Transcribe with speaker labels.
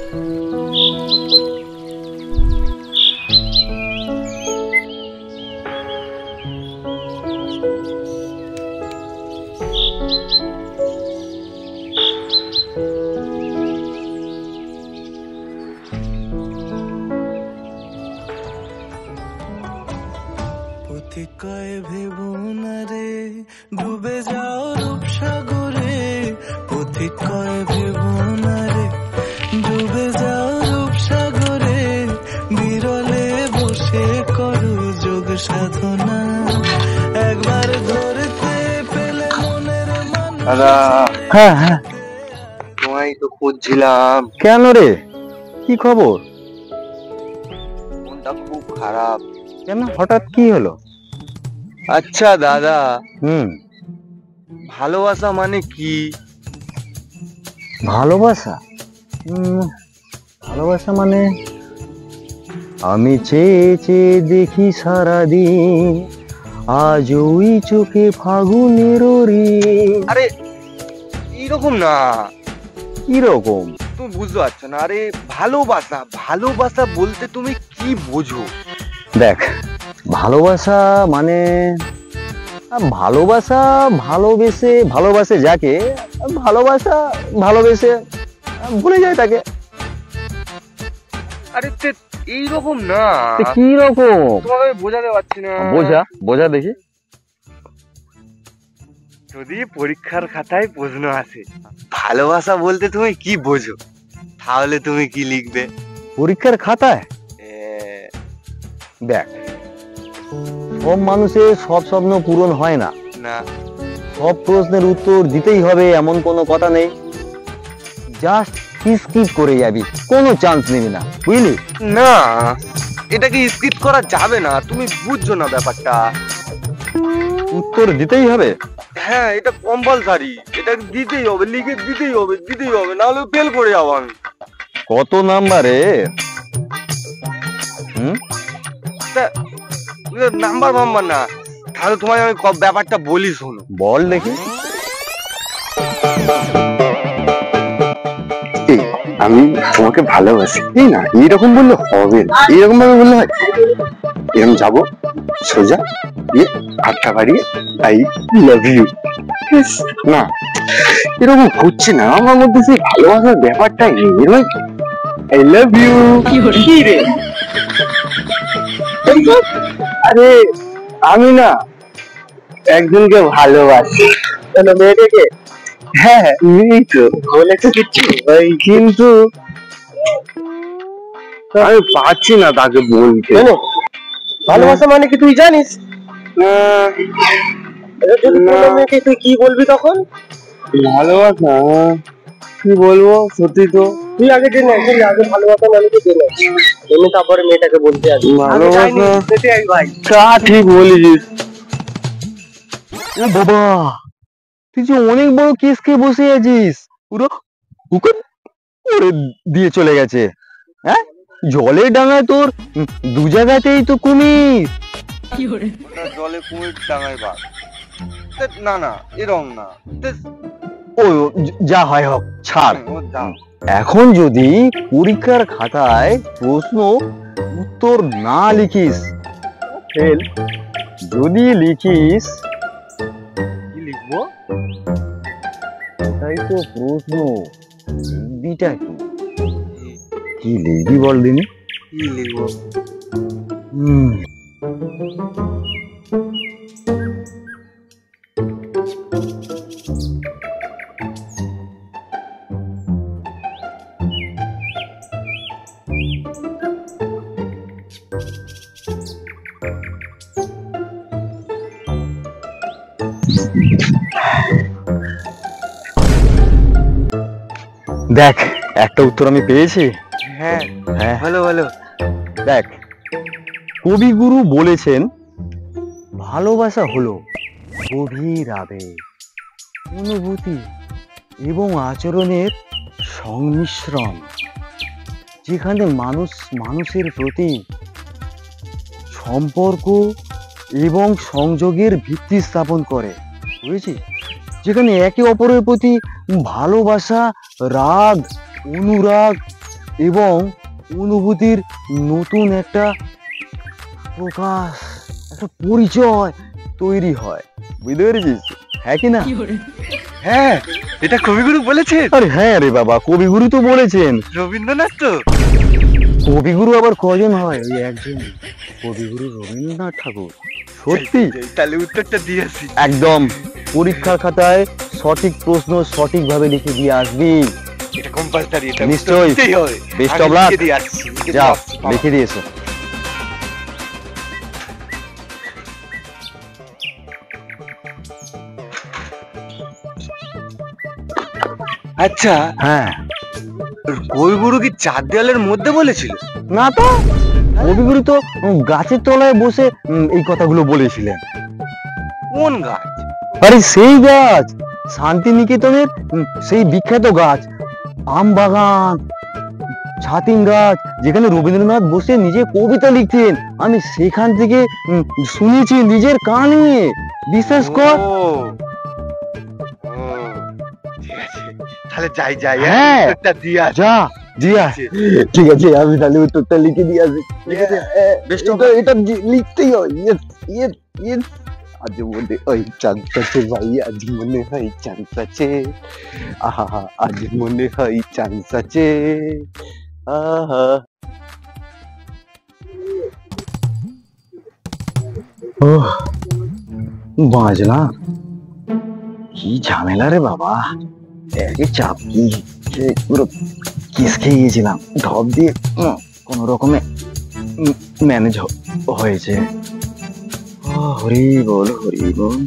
Speaker 1: পথিকায় ভেবো না রে ডুবে যাও রূপসাগরে, পথিকায় ভেবো না রে ডুবে যাও রূপসাগরে, বিরলে বসে করো যোগ সাধনা, একবার ধরতে পেলে মনের মানুষ।
Speaker 2: হ্যাঁ হ্যাঁ, তোমায় তো খুঁজছিলাম। কেন রে, কি খবর? মনটা খুব খারাপ। কেন, হঠাৎ কি হলো? আচ্ছা দাদা, ভালোবাসা মানে কি? ভালোবাসা ভালোবাসা মানে আমি চেয়ে চেয়ে দেখি সারাদিন, আজ ওই চোখে ফাগুনের ঋণ। আরে এইরকম না। কিরকম? তুমি বুঝতে পারছো না। আরে ভালোবাসা, ভালোবাসা বলতে তুমি কি বোঝো? দেখ, ভালোবাসা মানে ভালোবাসা, ভালোবাসে যাকে, ভালোবাসা ভালোবেসে ভুলে যায় তাকে। আরে এইরকম না। কি রকম? তোমাকে বোঝাতে পারছি না। বোঝা দেখি। যদি পরীক্ষার খাতায় প্রশ্ন আসে ভালোবাসা বলতে তুমি কি বোঝো, তাহলে তুমি কি লিখবে পরীক্ষার খাতায়? দেখ, সব মানুষের সব স্বপ্ন পূরণ হয় না, সব প্রশ্নের উত্তর দিতেই হবে এমন কোনো কথা নেই। জাস্ট স্কিপ করে যাবি, কোনো চান্স নিবি না, বুঝলি? না, এটাকে স্কিপ করা যাবে না, তুমি বুঝছো না ব্যাপারটা। উত্তর দিতেই হবে। হ্যাঁ, এটা কম্পালসারি, এটা দিতেই হবে, লিখে দিতেই হবে, নাহলে ফেল করে যাবো আমি। কত নাম্বারে? নাম্বার না, তাহলে তোমায় আমি ব্যাপারটা বলি, শোনো। বল দেখি। আমি তোমাকে ভালোবাসি, এই না এইরকম বললে হবে না, এইরকম ভাবে বললে হয়? এরকম যাবো সোজা দিয়ে হাতটা বাড়িয়ে আই লাভ ইউ, না এরকম হচ্ছে না। আমার মধ্যে সেই ভালোবাসার ব্যাপারটা নেই। I love you. কি রে? আরে আমি না একজনকে ভালোবাসি। মেয়েটাকে? হ্যাঁ, এই তো বলেছো কিছু, কিন্তু আমি পাচ্ছি না তাকে বলতে। ভালোবাসা মানে কি তুই জানিস? মেয়েকে তুই কি বলবি তখন? ভালোবাসা কি বলবো, সত্যি তো। তুই আগে জেনে আগে ভালোবাসা মানে কি জেনে তারপরে মেয়েটাকে বলতে আসবি। ভালোবাসা ঠিক বলেছিস। ও বাবা, তুই যে অনেক বড় কেস খেয়ে বসে আছিস, পুরো হুকুম করে দিয়ে চলে গেছে। হ্যাঁ, জলের ডাঙায় তোর দু জায়গাতেই তো কুমির। জলে কুমির ডাঙায় বাঘ? না না, এরকম না। ও যা হয় হোক, ছাড়। এখন যদি পরীক্ষার খাতায় প্রশ্ন উত্তর না লিখিস ফেল, যদি লিখিস কি লিখবো? তাই তো প্রশ্ন, লিখবিটা কি লিখবি বল দিনি? কি লিখবো? দেখ, একটা উত্তর আমি পেয়েছি। হ্যাঁ হ্যাঁ, ভালো ভালো। দেখ, কবিগুরু বলেছেন ভালোবাসা হলো গভীর আবেগ, অনুভূতি এবং আচরণের সংমিশ্রণ, যেখানে মানুষ মানুষের প্রতি সম্পর্ক এবং সংযোগের ভিত্তি স্থাপন করে, বুঝেছি? যেখানে একে অপরের প্রতি ভালোবাসা, রাগ, অনুরাগ
Speaker 3: এবং অনুভূতির নতুন একটা প্রকাশ, একটা পরিচয় তৈরি হয়। বুঝতে পেরেছিস? হ্যাঁ কি না?
Speaker 2: হ্যাঁ, এটা কবিগুরু বলেছেন।
Speaker 3: আরে হ্যাঁ রে বাবা, কবিগুরু তো বলেছেন।
Speaker 2: রবীন্দ্রনাথ তো?
Speaker 3: কবিগুরু আবার কজন হয়? ওই একজন, কবিগুরু রবীন্দ্রনাথ ঠাকুর। সত্যি?
Speaker 2: তাহলে উত্তরটা দিয়ে আসি।
Speaker 3: একদম। পরীক্ষার খাতায় সঠিক প্রশ্ন সঠিকভাবে লিখে দিয়ে আসবি।
Speaker 2: এটা কম্পালসারি, এটা
Speaker 3: নিশ্চয়ই।
Speaker 2: দিতেই হবে।
Speaker 3: বেস্ট
Speaker 2: আমি
Speaker 3: অফ লাক।
Speaker 2: লিখে দিয়ে আসছি, লিখে দিয়ে
Speaker 3: যাও,
Speaker 2: আসছি, বাবা।
Speaker 3: লিখে দিয়েছো।
Speaker 2: আচ্ছা,
Speaker 3: হ্যাঁ।
Speaker 2: কবিগুরু কি চার দেওয়ালের মধ্যে বলেছিল?
Speaker 3: না তো, কবিগুরু তো গাছের তলায় বসে এই কথাগুলো বলেছিলেন।
Speaker 2: কোন গাছ?
Speaker 3: আরে সেই গাছ, শান্তিনিকেতনের সেই বিখ্যাত গাছ, আম বাগান, ছাতিম গাছ, যেখানে রবীন্দ্রনাথ বসে নিজে কবিতা লিখতেন। আমি সেখান থেকে শুনেছি নিজের কানে। বিশ্বাস কর।
Speaker 2: ও, ঠিক আছে, তাহলে যাই যাই,
Speaker 3: হ্যাঁ।
Speaker 2: উত্তরটা দিয়ে আসি।
Speaker 3: যা দিয়া, ঠিক আছে, আমি তাহলে উত্তরটা লিখে দিয়ে আসি। ঠিক আছে, এটা লিখতেই হয়। Yes yes yes. আজ মনে হয় চাঁদ আছে ভাই, আজ মনে হয় চাঁদ আছে। আহা, আজ মনে হয় চাঁদ আছে। আহা, ওহ, বাজনা কি ঝামেলা রে বাবা। একে চাপ কি পুরো কেস খেয়ে গিয়েছিলাম, ঢপ দিয়ে কোন রকমে ম্যানেজ হয়েছে। হরি বল হরি বল।